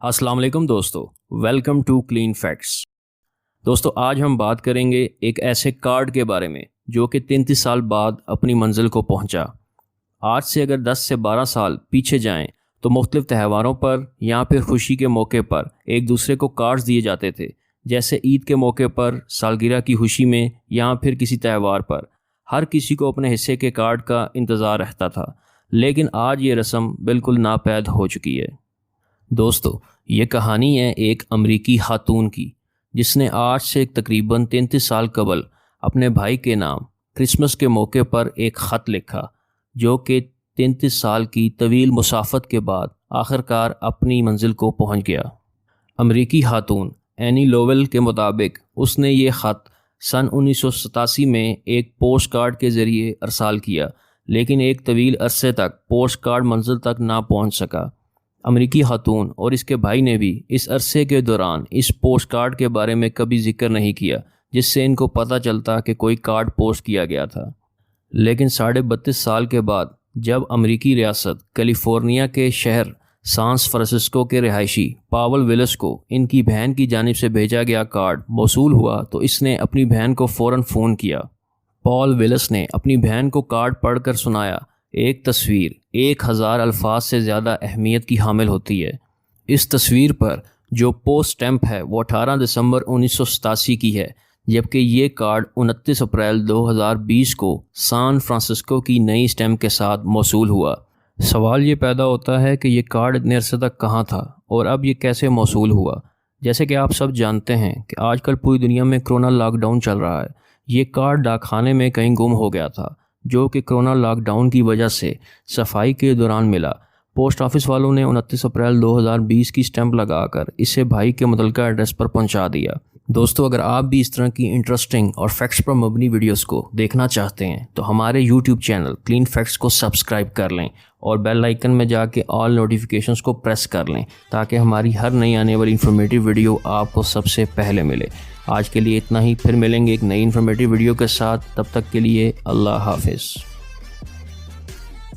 अस्सलाम वालेकुम दोस्तों, वेलकम टू क्लीन फैक्ट्स। दोस्तों आज हम बात करेंगे एक ऐसे कार्ड के बारे में जो कि 33 साल बाद अपनी मंजिल को पहुंचा। आज से अगर 10 से 12 साल पीछे जाएं तो मुख्तलिफ त्योहारों पर या फिर खुशी के मौके पर एक दूसरे को कार्ड्स दिए जाते थे, जैसे ईद के मौके पर, सालगिरह की खुशी में या फिर किसी त्यौहार पर। हर किसी को अपने हिस्से के कार्ड का इंतज़ार रहता था, लेकिन आज ये रस्म बिल्कुल नापैद हो चुकी है। दोस्तों ये कहानी है एक अमरीकी खातून की जिसने आज से तकरीबन 33 साल कबल अपने भाई के नाम क्रिसमस के मौके पर एक ख़त लिखा, जो कि 33 साल की तवील मुसाफत के बाद आखिरकार अपनी मंजिल को पहुंच गया। अमरीकी खातून एनी लोवेल के मुताबिक उसने ये ख़त सन 1987 में एक पोस्ट कार्ड के ज़रिए अरसाल किया, लेकिन एक तवील अरसे तक पोस्ट कार्ड मंजिल तक ना पहुंच सका। अमरीकी खातून और इसके भाई ने भी इस अरसे के दौरान इस पोस्ट कार्ड के बारे में कभी जिक्र नहीं किया, जिससे इनको पता चलता कि कोई कार्ड पोस्ट किया गया था। लेकिन 32.5 साल के बाद जब अमरीकी रियासत कैलिफोर्निया के शहर सैन फ्रांसिस्को के रिहायशी पॉल विलिस को इनकी बहन की जानिब से भेजा गया कार्ड मौसूल हुआ तो इसने अपनी बहन को फ़ौरन फ़ोन किया। पॉल विलिस ने अपनी बहन को कार्ड पढ़कर सुनाया। एक तस्वीर 1000 अल्फाज से ज़्यादा अहमियत की हामिल होती है। इस तस्वीर पर जो पोस्ट स्टैम्प है वो 18 दिसंबर 1987 की है, जबकि ये कार्ड 29 अप्रैल 2020 को सैन फ्रांसिस्को की नई स्टैम्प के साथ मौसूल हुआ। सवाल ये पैदा होता है कि ये कार्ड इतने अरसे तक कहाँ था और अब ये कैसे मौसूल हुआ। जैसे कि आप सब जानते हैं कि आजकल पूरी दुनिया में कोरोना लॉकडाउन चल रहा है। ये कार्ड डाकखाने में कहीं गुम हो गया था, जो कि कोरोना लॉकडाउन की वजह से सफाई के दौरान मिला। पोस्ट ऑफिस वालों ने 29 अप्रैल 2020 की स्टैंप लगाकर इसे भाई के मुतल्लिका एड्रेस पर पहुंचा दिया। दोस्तों अगर आप भी इस तरह की इंटरेस्टिंग और फैक्ट्स पर मबनी वीडियोस को देखना चाहते हैं तो हमारे यूट्यूब चैनल क्लीन फैक्ट्स को सब्सक्राइब कर लें और बेल आइकन में जाके ऑल नोटिफिकेशंस को प्रेस कर लें, ताकि हमारी हर नई आने वाली इन्फॉर्मेटिव वीडियो आपको सबसे पहले मिले। आज के लिए इतना ही, फिर मिलेंगे एक नई इन्फॉर्मेटिव वीडियो के साथ। तब तक के लिए अल्लाह हाफिज़।